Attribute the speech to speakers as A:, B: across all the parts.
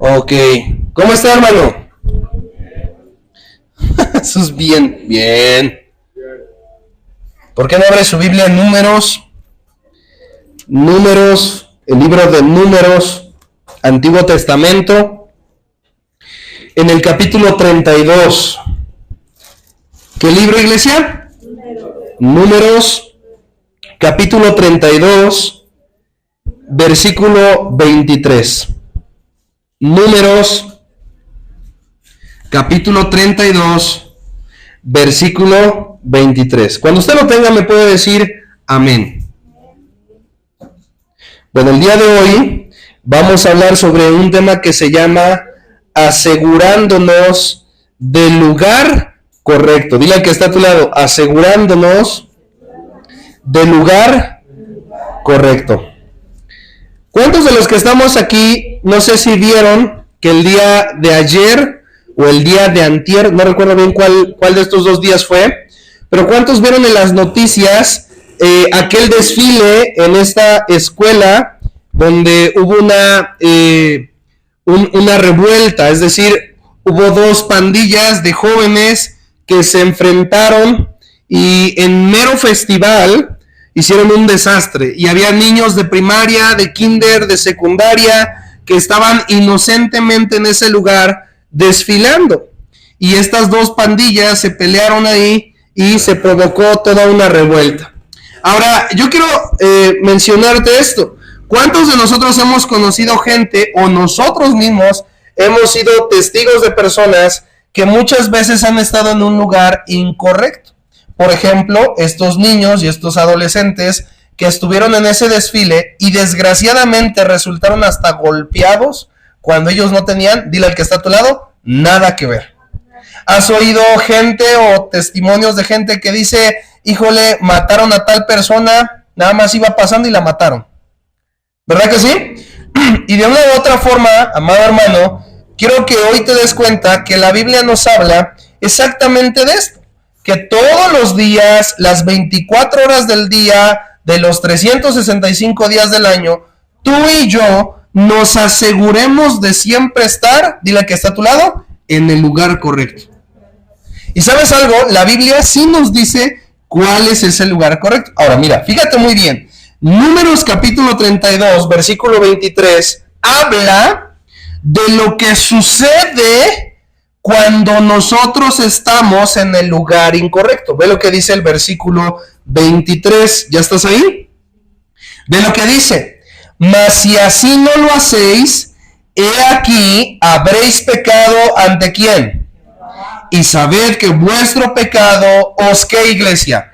A: Ok, ¿cómo está, hermano? Eso es bien, bien. ¿Por qué no abre su Biblia en Números? Números, el libro de Números, Antiguo Testamento, en el capítulo 32. ¿Qué libro, iglesia? Números, capítulo 32, versículo 23. Números, capítulo 32, versículo 23. Cuando usted lo tenga me puede decir amén. Bueno, el día de hoy vamos a hablar sobre un tema que se llama asegurándonos del lugar correcto. Dile al que está a tu lado, asegurándonos del lugar correcto. ¿Cuántos de los que estamos aquí, no sé si vieron que el día de ayer o el día de antier, no recuerdo bien cuál de estos dos días fue, pero cuántos vieron en las noticias aquel desfile en esta escuela donde hubo una revuelta? Es decir, hubo dos pandillas de jóvenes que se enfrentaron y en mero festival hicieron un desastre, y había niños de primaria, de kinder, de secundaria, que estaban inocentemente en ese lugar desfilando, y estas dos pandillas se pelearon ahí y se provocó toda una revuelta. Ahora, yo quiero mencionarte esto. ¿Cuántos de nosotros hemos conocido gente, o nosotros mismos hemos sido testigos de personas que muchas veces han estado en un lugar incorrecto? Por ejemplo, estos niños y estos adolescentes que estuvieron en ese desfile y desgraciadamente resultaron hasta golpeados cuando ellos no tenían, dile al que está a tu lado, nada que ver. ¿Has oído gente o testimonios de gente que dice, híjole, mataron a tal persona, nada más iba pasando y la mataron? ¿Verdad que sí? Y de una u otra forma, amado hermano, quiero que hoy te des cuenta que la Biblia nos habla exactamente de esto. Que todos los días, las 24 horas del día, de los 365 días del año, tú y yo nos aseguremos de siempre estar, dile que está a tu lado, en el lugar correcto. Y ¿sabes algo? La Biblia sí nos dice cuál es ese lugar correcto. Ahora mira, fíjate muy bien. Números capítulo 32, versículo 23, habla de lo que sucede cuando nosotros estamos en el lugar incorrecto. Ve lo que dice el versículo 23. ¿Ya estás ahí? Ve lo que dice. Mas si así no lo hacéis, he aquí habréis pecado ante ¿quién? Y sabed que vuestro pecado os, ¿qué, iglesia?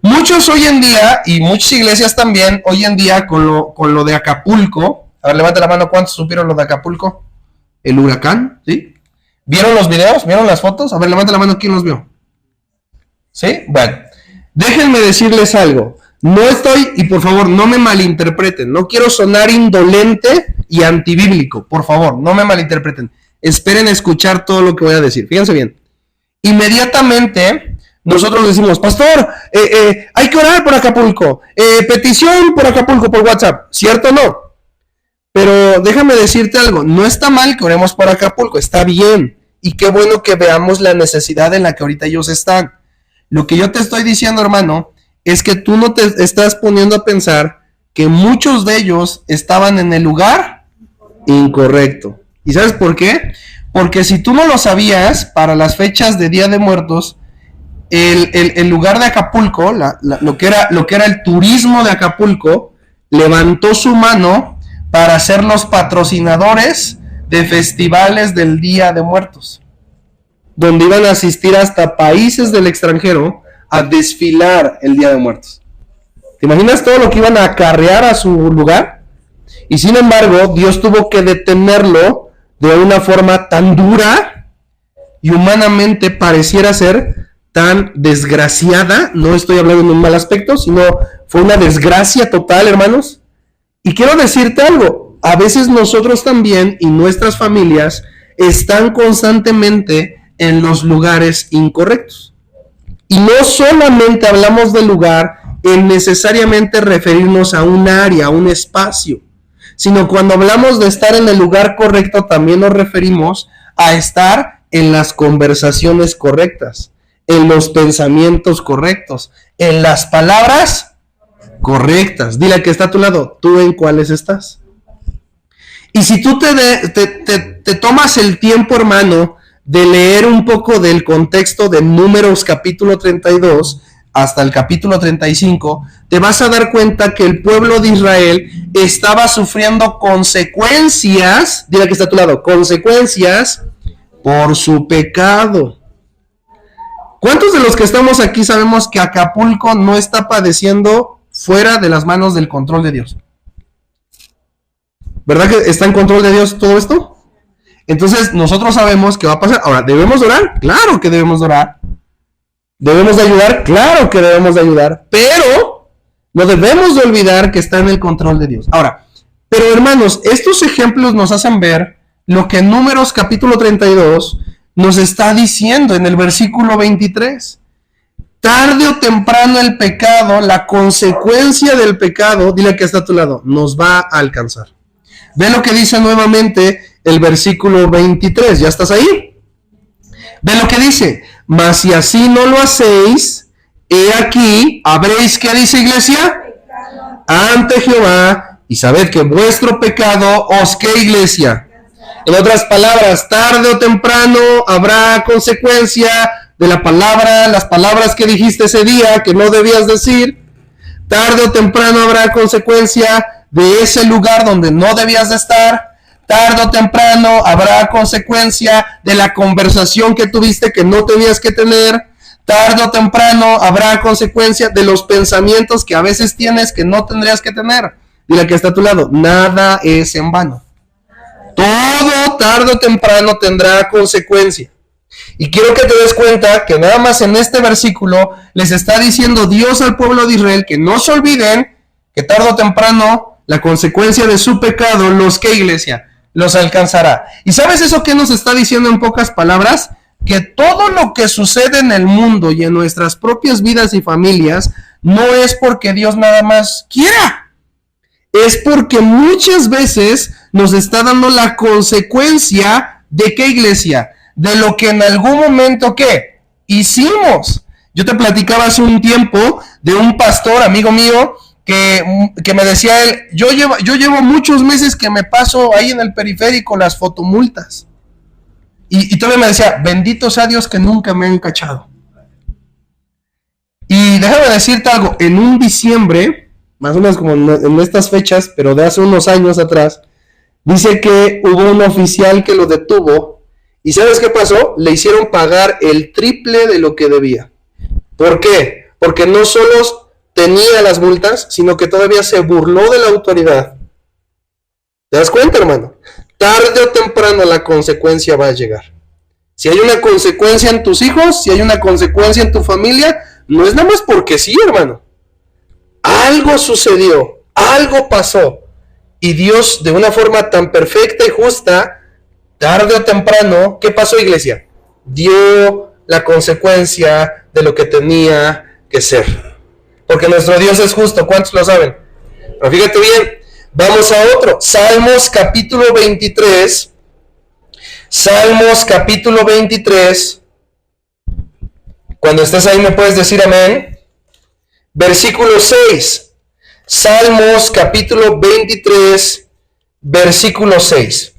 A: Muchos hoy en día, y muchas iglesias también, hoy en día con lo de Acapulco. A ver, levanta la mano, ¿cuántos supieron lo de Acapulco? El huracán, ¿sí? ¿Vieron los videos? ¿Vieron las fotos? A ver, levanta la mano, ¿quién los vio? ¿Sí? Bueno, déjenme decirles algo. No estoy, y por favor, no me malinterpreten. No quiero sonar indolente y antibíblico. Por favor, no me malinterpreten. Esperen a escuchar todo lo que voy a decir. Fíjense bien. Inmediatamente, nosotros decimos, pastor, hay que orar por Acapulco. Petición por Acapulco por WhatsApp. ¿Cierto o no? Pero déjame decirte algo. No está mal que oremos por Acapulco. Está bien. Y qué bueno que veamos la necesidad en la que ahorita ellos están. Lo que yo te estoy diciendo, hermano, es que tú no te estás poniendo a pensar que muchos de ellos estaban en el lugar incorrecto. ¿Y sabes por qué? Porque si tú no lo sabías, para las fechas de Día de Muertos, el lugar de Acapulco, lo que era el turismo de Acapulco, levantó su mano para ser los patrocinadores de festivales del Día de Muertos, donde iban a asistir hasta países del extranjero a desfilar el Día de Muertos. ¿Te imaginas todo lo que iban a acarrear a su lugar? Y sin embargo, Dios tuvo que detenerlo de una forma tan dura y humanamente pareciera ser tan desgraciada. No estoy hablando en un mal aspecto, sino fue una desgracia total, hermanos. Y quiero decirte algo. A veces nosotros también y nuestras familias están constantemente en los lugares incorrectos. Y no solamente hablamos del lugar en necesariamente referirnos a un área, a un espacio, sino cuando hablamos de estar en el lugar correcto, también nos referimos a estar en las conversaciones correctas, en los pensamientos correctos, en las palabras correctas. Dile al que está a tu lado, ¿tú en cuáles estás? Y si tú te tomas el tiempo, hermano, de leer un poco del contexto de Números capítulo 32 hasta el capítulo 35, te vas a dar cuenta que el pueblo de Israel estaba sufriendo consecuencias, dile que está a tu lado, consecuencias por su pecado. ¿Cuántos de los que estamos aquí sabemos que Acapulco no está padeciendo fuera de las manos del control de Dios? ¿Verdad que está en control de Dios todo esto? Entonces nosotros sabemos que va a pasar. Ahora, ¿debemos orar? Claro que debemos orar. ¿Debemos de ayudar? Claro que debemos de ayudar. Pero no debemos de olvidar que está en el control de Dios. Ahora, pero hermanos, estos ejemplos nos hacen ver lo que en Números capítulo 32 nos está diciendo en el versículo 23. Tarde o temprano el pecado, la consecuencia del pecado, dile que está a tu lado, nos va a alcanzar. Ve lo que dice nuevamente el versículo 23. ¿Ya estás ahí? Ve lo que dice. Mas si así no lo hacéis, he aquí, habréis, ¿qué dice iglesia? Ante Jehová, y sabed que vuestro pecado os, ¿qué iglesia? En otras palabras, tarde o temprano habrá consecuencia de la palabra, las palabras que dijiste ese día que no debías decir. Tarde o temprano habrá consecuencia de ese lugar donde no debías de estar. Tarde o temprano habrá consecuencia de la conversación que tuviste que no tenías que tener. Tarde o temprano habrá consecuencia de los pensamientos que a veces tienes que no tendrías que tener. Dile que está a tu lado, nada es en vano. Todo tarde o temprano tendrá consecuencia. Y quiero que te des cuenta que nada más en este versículo les está diciendo Dios al pueblo de Israel que no se olviden que tarde o temprano la consecuencia de su pecado, los que iglesia, los alcanzará. ¿Y sabes eso qué nos está diciendo en pocas palabras? Que todo lo que sucede en el mundo y en nuestras propias vidas y familias no es porque Dios nada más quiera. Es porque muchas veces nos está dando la consecuencia de qué iglesia, de lo que en algún momento ¿qué? Hicimos. Yo te platicaba hace un tiempo de un pastor, amigo mío, que me decía él, yo llevo muchos meses que me paso ahí en el periférico las fotomultas. Y todavía me decía, bendito sea Dios que nunca me han cachado. Y déjame decirte algo, en un diciembre, más o menos como en estas fechas, pero de hace unos años atrás, dice que hubo un oficial que lo detuvo, y ¿sabes qué pasó? Le hicieron pagar el triple de lo que debía. ¿Por qué? Porque no solo tenía las multas, sino que todavía se burló de la autoridad. ¿Te das cuenta, hermano? Tarde o temprano la consecuencia va a llegar. Si hay una consecuencia en tus hijos, si hay una consecuencia en tu familia, no es nada más porque sí, hermano. Algo sucedió, algo pasó. Y Dios, de una forma tan perfecta y justa, tarde o temprano, ¿qué pasó, iglesia? Dio la consecuencia de lo que tenía que ser. Porque nuestro Dios es justo, ¿cuántos lo saben? Pero fíjate bien, vamos a otro. Salmos capítulo 23. Salmos capítulo 23. Cuando estés ahí me puedes decir amén. Versículo 6. Salmos capítulo 23, versículo 6.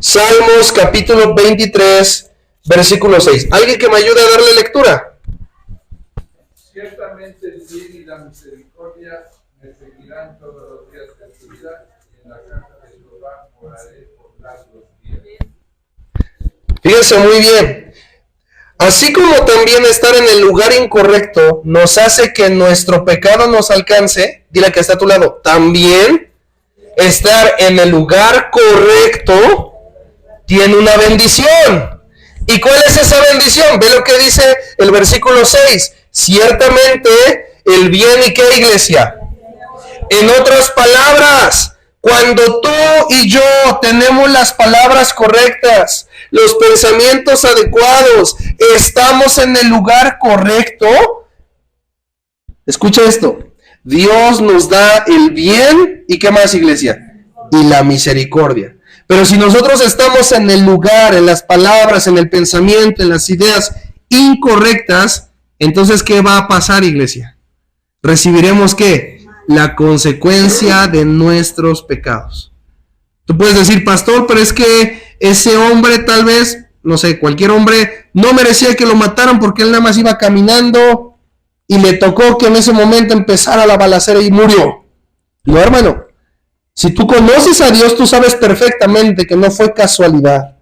A: Salmos capítulo 23, versículo 6. ¿Alguien que me ayude a darle lectura?
B: Ciertamente el bien y la misericordia me seguirán todos los días de tu vida, y en la casa de Jehová moraré por largos días.
A: Fíjense muy bien. Así como también estar en el lugar incorrecto nos hace que nuestro pecado nos alcance, dile que está a tu lado, también estar en el lugar correcto tiene una bendición. ¿Y cuál es esa bendición? Ve lo que dice el versículo 6. Ciertamente el bien y qué, iglesia. En otras palabras, cuando tú y yo tenemos las palabras correctas, los pensamientos adecuados, estamos en el lugar correcto, escucha esto, Dios nos da el bien, ¿y qué más, iglesia? Y la misericordia. Pero si nosotros estamos en el lugar, en las palabras, en el pensamiento, en las ideas incorrectas, entonces, ¿qué va a pasar, iglesia? Recibiremos, ¿qué? La consecuencia de nuestros pecados. Tú puedes decir, pastor, pero es que ese hombre tal vez, no sé, cualquier hombre no merecía que lo mataran porque él nada más iba caminando y le tocó que en ese momento empezara la balacera y murió. No, hermano. Si tú conoces a Dios, tú sabes perfectamente que no fue casualidad.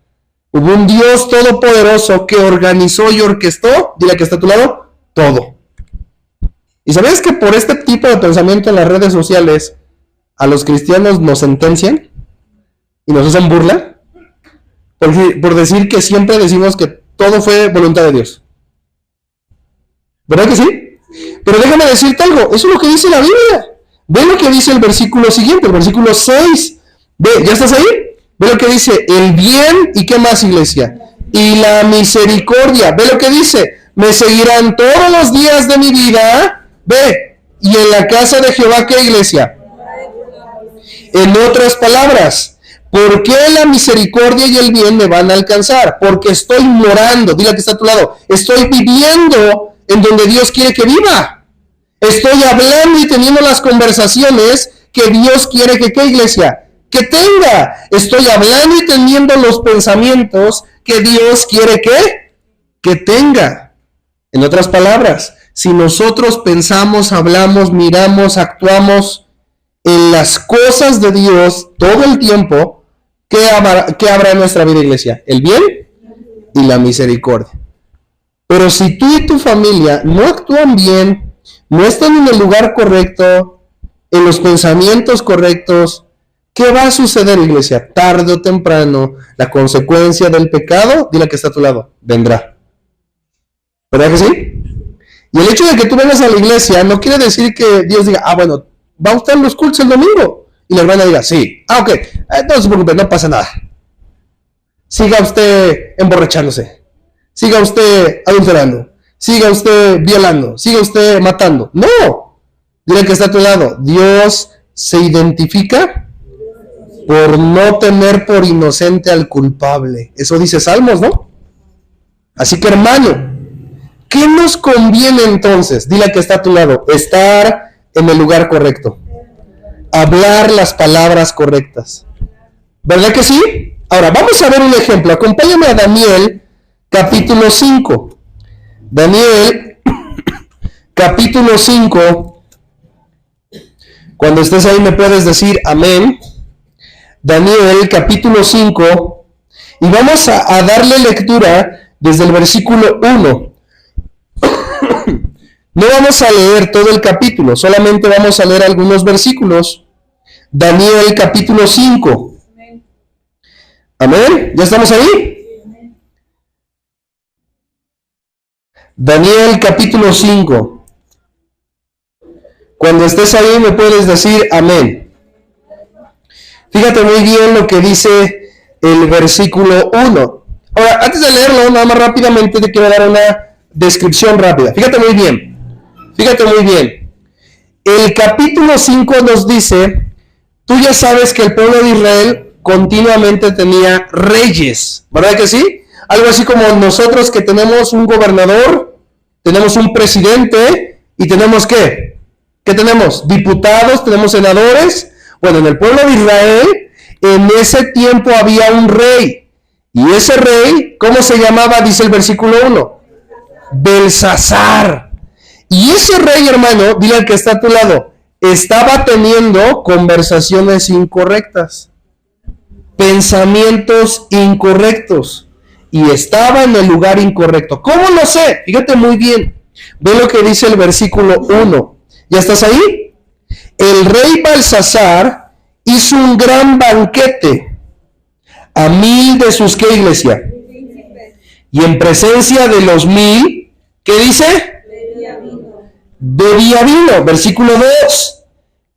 A: Hubo un Dios todopoderoso que organizó y orquestó, dile que está a tu lado, todo. ¿Y sabes que por este tipo de pensamiento en las redes sociales a los cristianos nos sentencian y nos hacen burla? Por decir que siempre decimos que todo fue voluntad de Dios. ¿Verdad que sí? Pero déjame decirte algo, eso es lo que dice la Biblia. Ve lo que dice el versículo siguiente, el versículo 6. Ve, ¿ya estás ahí? Ve lo que dice, el bien, ¿y qué más, iglesia? Y la misericordia. Ve lo que dice, me seguirán todos los días de mi vida. Ve, y en la casa de Jehová, ¿qué, iglesia? En otras palabras, ¿por qué la misericordia y el bien me van a alcanzar? Porque estoy morando, dile que está a tu lado, estoy viviendo en donde Dios quiere que viva. Estoy hablando y teniendo las conversaciones que Dios quiere que, ¿qué, iglesia? Que tenga. Estoy hablando y teniendo los pensamientos que Dios quiere que tenga. En otras palabras, si nosotros pensamos, hablamos, miramos, actuamos en las cosas de Dios todo el tiempo, ¿qué habrá en nuestra vida, iglesia? El bien y la misericordia. Pero si tú y tu familia no actúan bien, no están en el lugar correcto, en los pensamientos correctos, ¿qué va a suceder, iglesia? Tarde o temprano, la consecuencia del pecado, dile que está a tu lado, vendrá. ¿Verdad que sí? Y el hecho de que tú vengas a la iglesia no quiere decir que Dios diga, bueno, ¿va a usted en los cultos el domingo? Y la hermana diga, sí. Ok, no se preocupe, no pasa nada. Siga usted emborrachándose. Siga usted adulterando. Siga usted violando, siga usted matando. No, dile que está a tu lado. Dios se identifica por no tener por inocente al culpable. Eso dice Salmos, ¿no? Así que, hermano, ¿qué nos conviene entonces? Dile que está a tu lado. Estar en el lugar correcto. Hablar las palabras correctas. ¿Verdad que sí? Ahora, vamos a ver un ejemplo. Acompáñame a Daniel, capítulo 5. Daniel, capítulo 5, cuando estés ahí me puedes decir amén. Daniel, capítulo 5, y vamos a darle lectura desde el versículo 1. No vamos a leer todo el capítulo, solamente vamos a leer algunos versículos. Daniel, capítulo 5. Amén, ¿ya estamos ahí? Daniel capítulo 5. Cuando estés ahí me puedes decir amén. Fíjate muy bien lo que dice el versículo 1. Ahora, antes de leerlo, nada más rápidamente te quiero dar una descripción rápida. Fíjate muy bien. El capítulo 5 nos dice, tú ya sabes que el pueblo de Israel continuamente tenía reyes, ¿verdad que sí? Algo así como nosotros que tenemos un gobernador, tenemos un presidente y tenemos ¿qué? ¿Qué tenemos? Diputados, tenemos senadores. Bueno, en el pueblo de Israel, en ese tiempo había un rey. Y ese rey, ¿cómo se llamaba? Dice el versículo 1. Belsasar. Y ese rey, hermano, dile al que está a tu lado, estaba teniendo conversaciones incorrectas, pensamientos incorrectos, y estaba en el lugar incorrecto. ¿Cómo lo sé? Fíjate muy bien. Ve lo que dice el versículo 1. ¿Ya estás ahí? El rey Belsasar hizo un gran banquete a 1000 de sus, ¿qué, iglesia? Y en presencia de los 1000, ¿qué dice? Bebía vino. Versículo 2.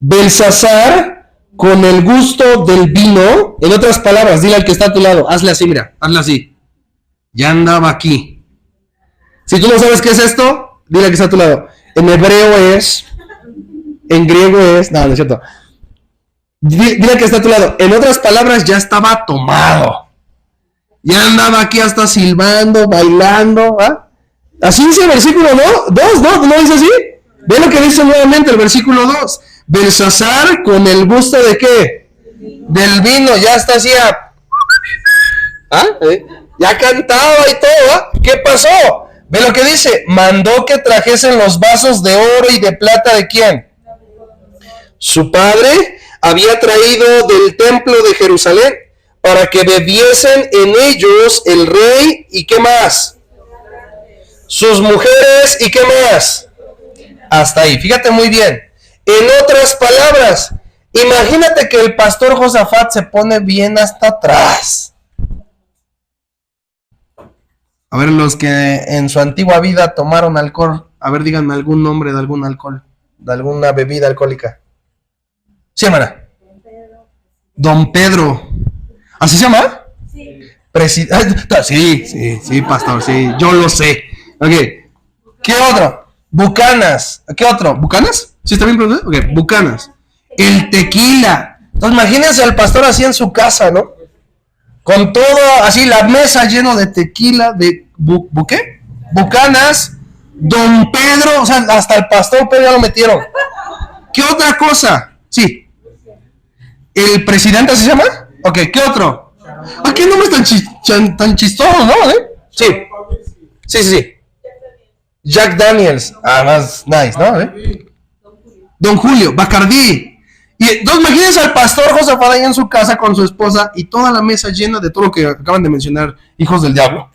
A: Belsasar, con el gusto del vino, en otras palabras, dile al que está a tu lado, hazle así, mira, hazle así. Ya andaba aquí. Si tú no sabes qué es esto, dile al que está a tu lado. En hebreo es En griego es... No, no es cierto. Dile que está a tu lado. En otras palabras, ya estaba tomado. Ya andaba aquí hasta silbando, bailando. ¿Ah? Así dice el versículo 2, ¿no dice así? Ve lo que dice nuevamente el versículo 2. Belsasar con el gusto de ¿qué? Del vino. Ya está así. Ya cantaba y todo. ¿Ah? ¿Qué pasó? Ve lo que dice. Mandó que trajesen los vasos de oro y de plata de ¿quién? Su padre había traído del templo de Jerusalén para que bebiesen en ellos el rey y ¿qué más? Sus mujeres y ¿qué más? Hasta ahí, fíjate muy bien. En otras palabras, imagínate que el pastor Josafat se pone bien hasta atrás. A ver, los que en su antigua vida tomaron alcohol, a ver, díganme algún nombre de algún alcohol, de alguna bebida alcohólica. Sí, hermana. Don Pedro. ¿Así se llama? Sí. Sí, pastor, sí, yo lo sé. Ok. ¿Qué otro? Bucanas. ¿Qué otro? ¿Bucanas? ¿Sí está bien pronunciado? Ok, Bucanas. El tequila. Entonces imagínense al pastor así en su casa, ¿no? Con todo, así la mesa lleno de tequila, de ¿qué? Bucanas. Don Pedro, o sea, hasta el pastor Pedro ya lo metieron. ¿Qué otra cosa? Sí. ¿El presidente se llama? Ok, ¿qué otro? ¿A qué nombre tan chistoso, no? Sí. Jack Daniels. Más nice, ¿no? Don Julio, Bacardí. Y entonces imagínense al pastor Josafat ahí en su casa con su esposa y toda la mesa llena de todo lo que acaban de mencionar, hijos del diablo.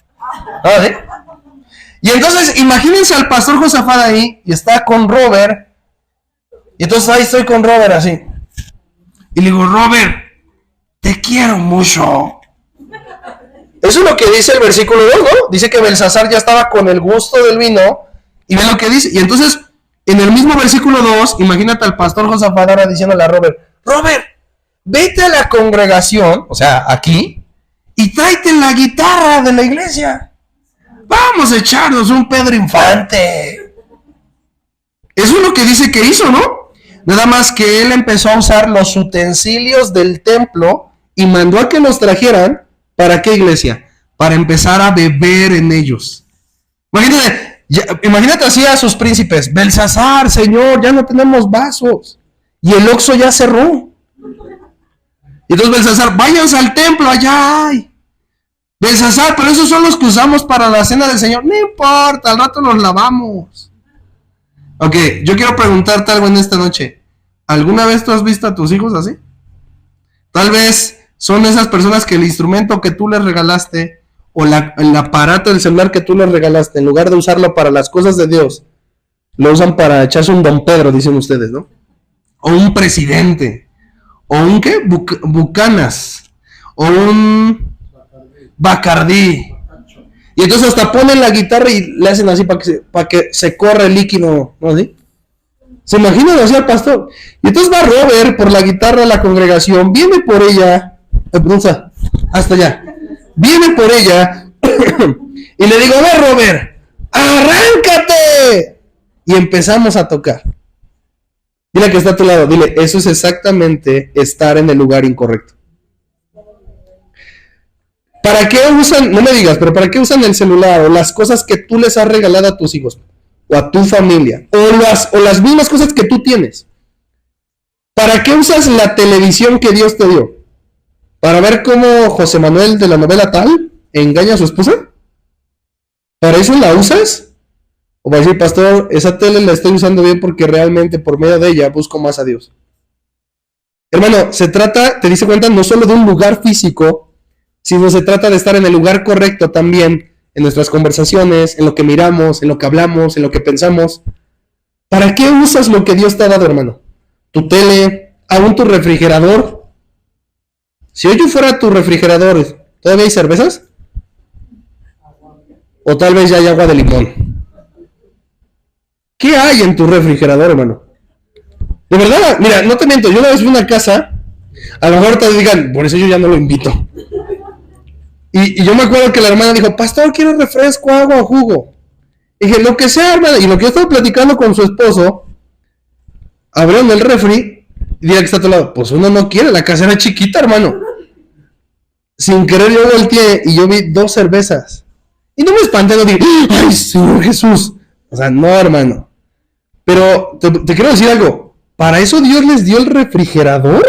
A: Y entonces imagínense al pastor Josafat ahí y está con Robert. Y entonces ahí estoy con Robert así. Y le digo, Robert, te quiero mucho. Eso es lo que dice el versículo 2, ¿no? Dice que Belsasar ya estaba con el gusto del vino. Y ve lo que dice. Y entonces, en el mismo versículo 2, imagínate al pastor Josafat ahora diciéndole a Robert, Robert, vete a la congregación, o sea, aquí, y tráete la guitarra de la iglesia. Vamos a echarnos un Pedro Infante. Eso es lo que dice que hizo, ¿no? Nada más que él empezó a usar los utensilios del templo y mandó a que los trajeran. ¿Para qué, iglesia? Para empezar a beber en ellos. Imagínate así a sus príncipes. Belsasar, señor, ya no tenemos vasos. Y el Oxxo ya cerró. Y entonces Belsasar, váyanse al templo, allá hay. Belsasar, pero esos son los que usamos para la cena del Señor. No importa, al rato los lavamos. Ok, yo quiero preguntarte algo en esta noche. ¿Alguna vez tú has visto a tus hijos así? Tal vez son esas personas que el instrumento que tú les regalaste o el aparato del celular que tú les regalaste, en lugar de usarlo para las cosas de Dios, lo usan para echarse un Don Pedro, dicen ustedes, ¿no? O un presidente, o un ¿qué? Bucanas, o un Bacardí. Y entonces hasta ponen la guitarra y le hacen así para que se corra el líquido, ¿no? ¿Sí? ¿Se imaginan así al pastor? Y entonces va Robert por la guitarra a la congregación, viene por ella, hasta allá, viene por ella y le digo, a ver, Robert, arráncate. Y empezamos a tocar. Dile que está a tu lado, dile, eso es exactamente estar en el lugar incorrecto. ¿Para qué usan, no me digas, pero para qué usan el celular o las cosas que tú les has regalado a tus hijos o a tu familia o las mismas cosas que tú tienes? ¿Para qué usas la televisión que Dios te dio? ¿Para ver cómo José Manuel de la novela tal engaña a su esposa? ¿Para eso la usas? O va a decir, pastor, esa tele la estoy usando bien porque realmente por medio de ella busco más a Dios. Hermano, se trata, te dice cuenta, no solo de un lugar físico, sino se trata de estar en el lugar correcto también, en nuestras conversaciones, en lo que miramos, en lo que hablamos, en lo que pensamos. ¿Para qué usas lo que Dios te ha dado, hermano? Tu tele, aún tu refrigerador. Si hoy yo fuera tu refrigerador, ¿todavía hay cervezas? O tal vez ya hay agua de limón. ¿Qué hay en tu refrigerador, hermano? De verdad, mira, no te miento, yo una vez fui a una casa, a lo mejor te digan, por eso yo ya no lo invito. Y yo me acuerdo que la hermana dijo, pastor, quiero refresco, agua o jugo. Y dije, lo que sea, hermana. Y lo que yo estaba platicando con su esposo, Abrieron el refri y dirá que está a tu lado, pues uno no quiere, la casera es chiquita, hermano. Sin querer yo volteé y yo vi 2 cervezas. Y no me espanté, no dije, ¡ay, Señor Jesús! O sea, no, hermano. Pero te quiero decir algo. ¿Para eso Dios les dio el refrigerador?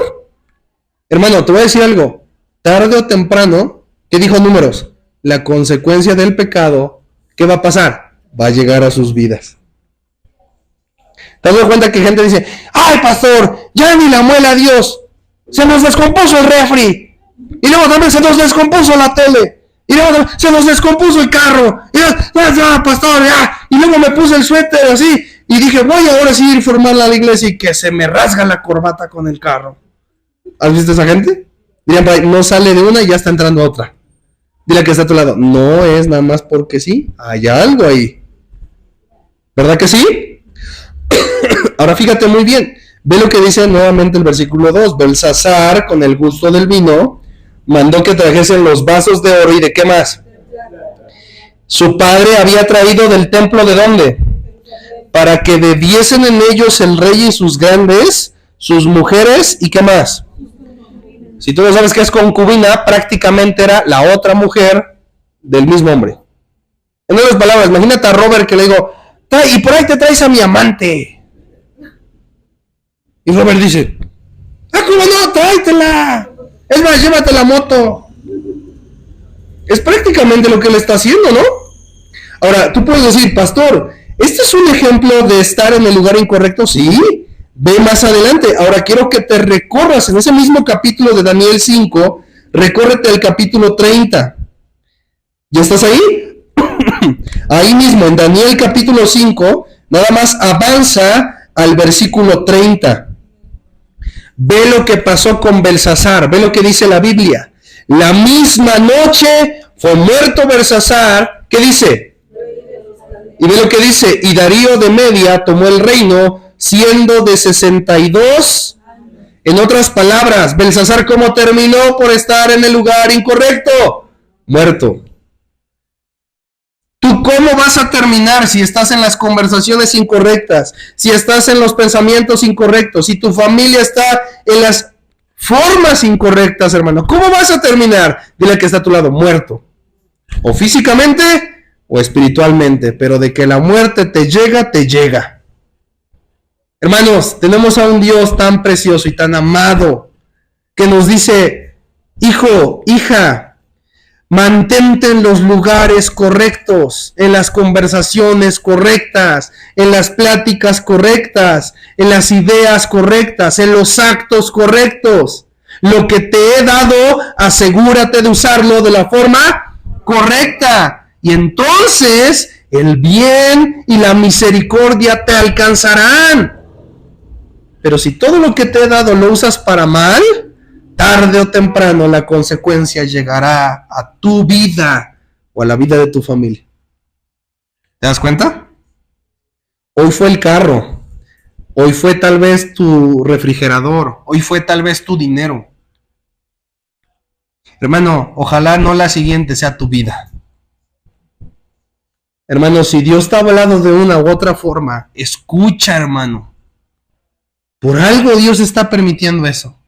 A: Hermano, te voy a decir algo. Tarde o temprano, ¿qué dijo Números? La consecuencia del pecado, ¿qué va a pasar? Va a llegar a sus vidas. ¿Te das cuenta que gente dice, ¡ay, pastor! ¡Ya ni la muela a Dios! ¡Se nos descompuso el refri! Y luego también se nos descompuso la tele. Y luego se nos descompuso el carro. Y ya, pastor, ya. Y luego me puse el suéter así. Y dije, voy ahora sí a ir formal a la iglesia y que se me rasga la corbata con el carro. ¿Has visto esa gente? Dirían, no sale de una y ya está entrando a otra. Dile que está a tu lado. No es nada más porque sí. Hay algo ahí. ¿Verdad que sí? Ahora fíjate muy bien. Ve lo que dice nuevamente el versículo 2. Belsasar, con el gusto del vino, mandó que trajesen los vasos de oro y de qué más. Su padre había traído del templo de dónde, para que bebiesen en ellos el rey y sus grandes, sus mujeres y qué más. Si tú no sabes qué es concubina, prácticamente era la otra mujer del mismo hombre. En otras palabras, imagínate a Robert que le digo, y por ahí te traes a mi amante. Y Robert dice, ¿cómo no? Tráetela. Es más, llévate la moto. Es prácticamente lo que él está haciendo, ¿no? Ahora, tú puedes decir, pastor, ¿este es un ejemplo de estar en el lugar incorrecto? Sí, ve más adelante. Ahora quiero que te recorras en ese mismo capítulo de Daniel 5, recórrete al capítulo 30. ¿Ya estás ahí? Ahí mismo, en Daniel capítulo 5, nada más avanza al versículo 30. Ve lo que pasó con Belsasar, ve lo que dice la Biblia. La misma noche fue muerto Belsasar, ¿qué dice? Y ve lo que dice, y Darío de Media tomó el reino siendo de 62. En otras palabras, Belsasar, ¿cómo terminó? Por estar en el lugar incorrecto, muerto. ¿Tú cómo vas a terminar si estás en las conversaciones incorrectas? Si estás en los pensamientos incorrectos, si tu familia está en las formas incorrectas, hermano. ¿Cómo vas a terminar? Dile que está a tu lado, muerto. O físicamente o espiritualmente, pero de que la muerte te llega, te llega. Hermanos, tenemos a un Dios tan precioso y tan amado que nos dice, hijo, hija, mantente en los lugares correctos, en las conversaciones correctas, en las pláticas correctas, en las ideas correctas, en los actos correctos. Lo que te he dado, asegúrate de usarlo de la forma correcta. Y entonces el bien y la misericordia te alcanzarán. Pero si todo lo que te he dado lo usas para mal, tarde o temprano la consecuencia llegará a tu vida o a la vida de tu familia. ¿Te das cuenta? Hoy fue el carro, hoy fue tal vez tu refrigerador, hoy fue tal vez tu dinero. Hermano, ojalá no la siguiente sea tu vida. Hermano, si Dios está hablando de una u otra forma, escucha, hermano. Por algo Dios está permitiendo eso.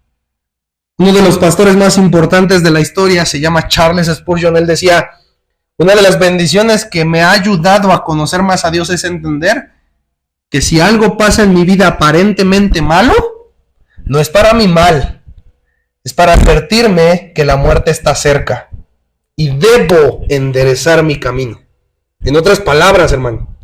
A: Uno de los pastores más importantes de la historia se llama Charles Spurgeon. Él decía, una de las bendiciones que me ha ayudado a conocer más a Dios es entender que si algo pasa en mi vida aparentemente malo, no es para mi mal, es para advertirme que la muerte está cerca y debo enderezar mi camino. En otras palabras, hermano,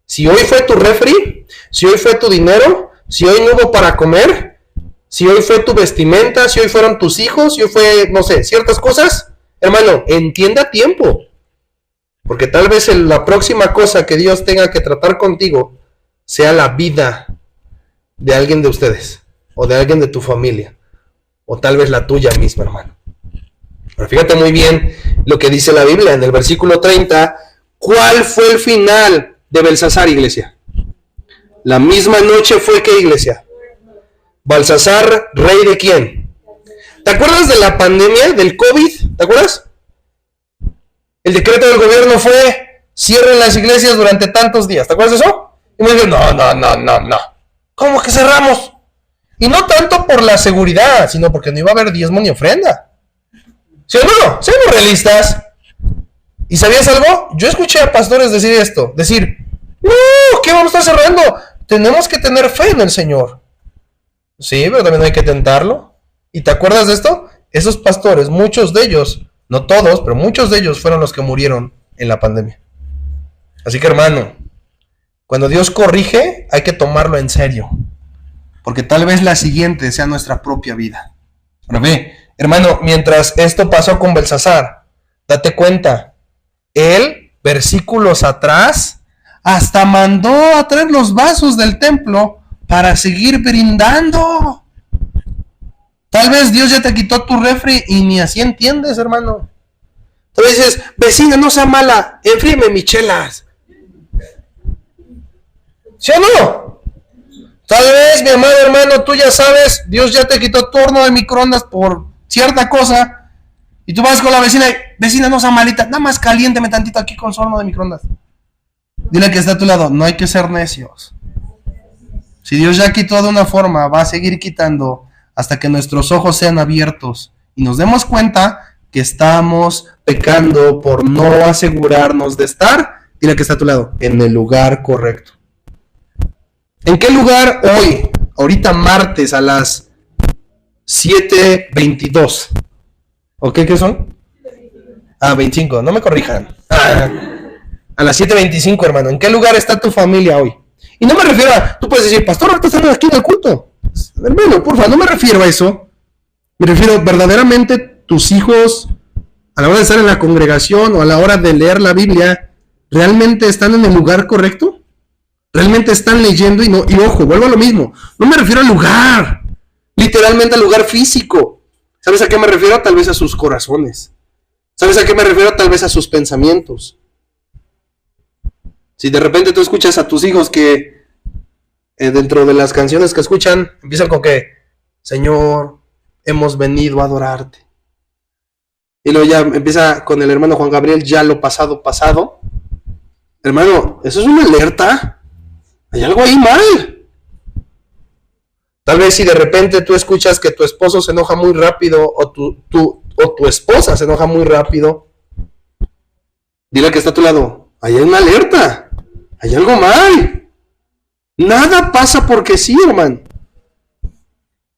A: si hoy fue tu refri, si hoy fue tu dinero, si hoy no hubo para comer, si hoy fue tu vestimenta, si hoy fueron tus hijos, si hoy fue, no sé, ciertas cosas, hermano, entienda a tiempo. Porque tal vez la próxima cosa que Dios tenga que tratar contigo sea la vida de alguien de ustedes, o de alguien de tu familia, o tal vez la tuya misma, hermano. Pero fíjate muy bien lo que dice la Biblia en el versículo 30. ¿Cuál fue el final de Belsasar, iglesia? La misma noche fue, ¿qué, iglesia? Belsasar, ¿rey de quién? ¿Te acuerdas de la pandemia del COVID? ¿Te acuerdas? El decreto del gobierno fue, cierren las iglesias durante tantos días. ¿Te acuerdas de eso? Y me dijeron, no. ¿Cómo que cerramos? Y no tanto por la seguridad, sino porque no iba a haber diezmo ni ofrenda. ¿Sí o no? Seamos realistas. ¿Y sabías algo? Yo escuché a pastores decir esto, no, ¿qué vamos a estar cerrando? Tenemos que tener fe en el Señor. Sí, pero también hay que tentarlo. ¿Y te acuerdas de esto? Esos pastores, muchos de ellos, no todos, pero muchos de ellos fueron los que murieron en la pandemia. Así que, hermano, cuando Dios corrige, hay que tomarlo en serio. Porque tal vez la siguiente sea nuestra propia vida. Ahora ve, hermano, mientras esto pasó con Belsasar, date cuenta, él, versículos atrás, hasta mandó a traer los vasos del templo para seguir brindando. Tal vez Dios ya te quitó tu refri y ni así entiendes, hermano. Tú dices, vecina, no sea mala, enfríeme mis chelas. ¿Sí o no? Tal vez, mi amado hermano, tú ya sabes, Dios ya te quitó tu horno de microondas por cierta cosa. Y tú vas con la vecina y, vecina, no sea malita, nada más caliénteme tantito aquí con su horno de microondas. Dile que está a tu lado, no hay que ser necios. Si Dios ya quitó de una forma, va a seguir quitando hasta que nuestros ojos sean abiertos y nos demos cuenta que estamos pecando por no asegurarnos de estar, dile que está a tu lado, en el lugar correcto. ¿En qué lugar hoy, ahorita martes a las 7:22? ¿Ok? ¿Qué son? 25, no me corrijan. A las 7:25, hermano. ¿En qué lugar está tu familia hoy? Y no me refiero a, tú puedes decir, pastor, ahorita están aquí en el culto. Hermano, porfa, no me refiero a eso. Me refiero verdaderamente tus hijos, a la hora de estar en la congregación o a la hora de leer la Biblia, ¿realmente están en el lugar correcto? ¿Realmente están leyendo? Y ojo, vuelvo a lo mismo. No me refiero al lugar, literalmente al lugar físico. ¿Sabes a qué me refiero? Tal vez a sus corazones. ¿Sabes a qué me refiero? Tal vez a sus pensamientos. Si de repente tú escuchas a tus hijos que dentro de las canciones que escuchan empiezan con que, Señor, hemos venido a adorarte. Y luego ya empieza con el hermano Juan Gabriel, ya lo pasado, pasado. Hermano, eso es una alerta. Hay algo ahí mal. Tal vez si de repente tú escuchas que tu esposo se enoja muy rápido o tu esposa se enoja muy rápido, dile que está a tu lado, ahí hay una alerta, hay algo mal. Nada pasa porque sí, hermano.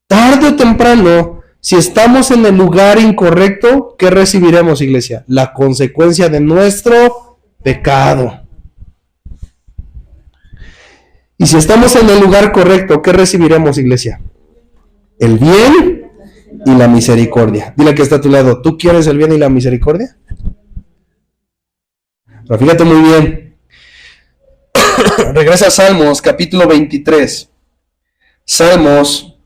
A: Tarde o temprano, si estamos en el lugar incorrecto, ¿qué recibiremos, iglesia? La consecuencia de nuestro pecado. Y si estamos en el lugar correcto, ¿qué recibiremos, iglesia? El bien y la misericordia. Dile que está a tu lado, ¿tú quieres el bien y la misericordia? Pero fíjate muy bien. Regresa a Salmos, capítulo 23. Salmos,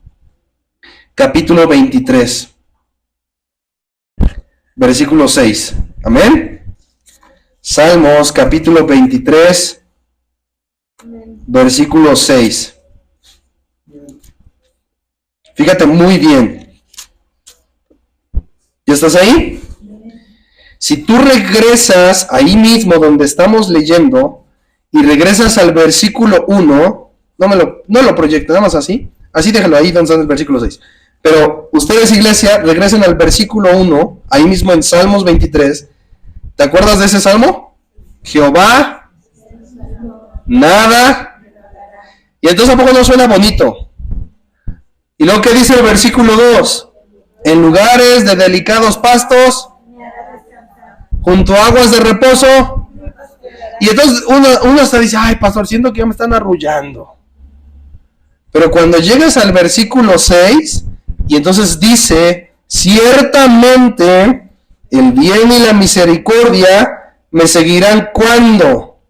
A: capítulo 23. Versículo 6. Amén. Salmos, capítulo 23. Versículo 6. Fíjate muy bien. ¿Ya estás ahí? Si tú regresas ahí mismo donde estamos leyendo y regresas al versículo 1, no lo proyectes, nada más así. Así déjalo ahí donde está el versículo 6. Pero ustedes, iglesia, regresen al versículo 1, ahí mismo en Salmos 23. ¿Te acuerdas de ese salmo? Jehová, nada. Y entonces, ¿a poco no suena bonito? Y luego, ¿qué dice el versículo 2? En lugares de delicados pastos, junto a aguas de reposo. Y entonces uno hasta dice, ay, pastor, siento que ya me están arrullando. Pero cuando llegas al versículo 6, y entonces dice, ciertamente el bien y la misericordia me seguirán, ¿cuándo?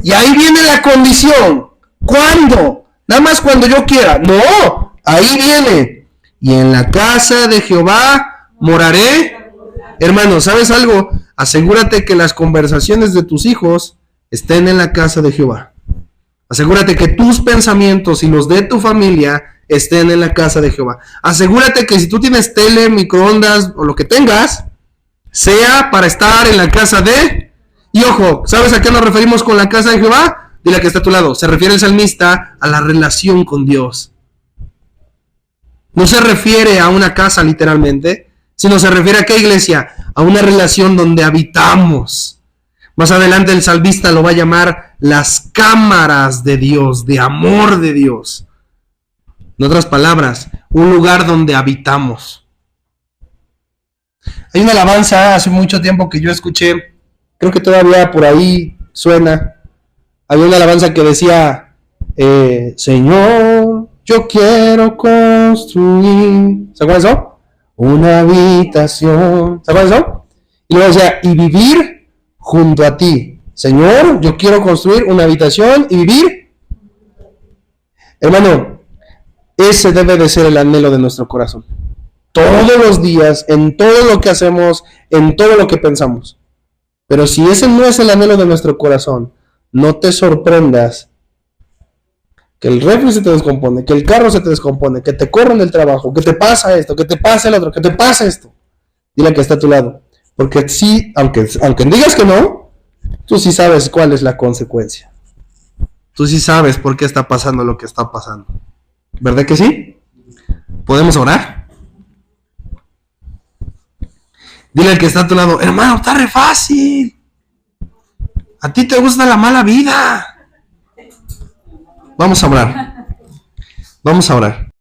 A: Y ahí viene la condición. ¿Cuándo? Nada más cuando yo quiera. No, ahí viene. Y en la casa de Jehová moraré. Hermano, ¿sabes algo? Asegúrate que las conversaciones de tus hijos estén en la casa de Jehová. Asegúrate que tus pensamientos y los de tu familia estén en la casa de Jehová. Asegúrate que si tú tienes tele, microondas o lo que tengas, sea para estar en la casa de... Y ojo, ¿sabes a qué nos referimos con la casa de Jehová? Dile que está a tu lado. Se refiere el salmista a la relación con Dios. No se refiere a una casa literalmente, sino se refiere a qué, iglesia, a una relación donde habitamos. Más adelante el salmista lo va a llamar las cámaras de Dios, de amor de Dios. En otras palabras, un lugar donde habitamos. Hay una alabanza hace mucho tiempo que yo escuché, creo que todavía por ahí suena. Había una alabanza que decía, Señor, yo quiero construir, ¿se acuerdan eso? Una habitación, ¿se acuerdan eso? Y luego decía, y vivir junto a ti. Señor, yo quiero construir una habitación y vivir. Hermano, ese debe de ser el anhelo de nuestro corazón. Todos los días, en todo lo que hacemos, en todo lo que pensamos. Pero si ese no es el anhelo de nuestro corazón, no te sorprendas que el refri se te descompone, que el carro se te descompone, que te corren del trabajo, que te pasa esto, que te pasa el otro, que te pasa esto. Dile que está a tu lado. Porque sí, aunque digas que no, tú sí sabes cuál es la consecuencia. Tú sí sabes por qué está pasando lo que está pasando. ¿Verdad que sí? ¿Podemos orar? Dile al que está a tu lado, hermano, está re fácil. A ti te gusta la mala vida. Vamos a orar. Vamos a orar.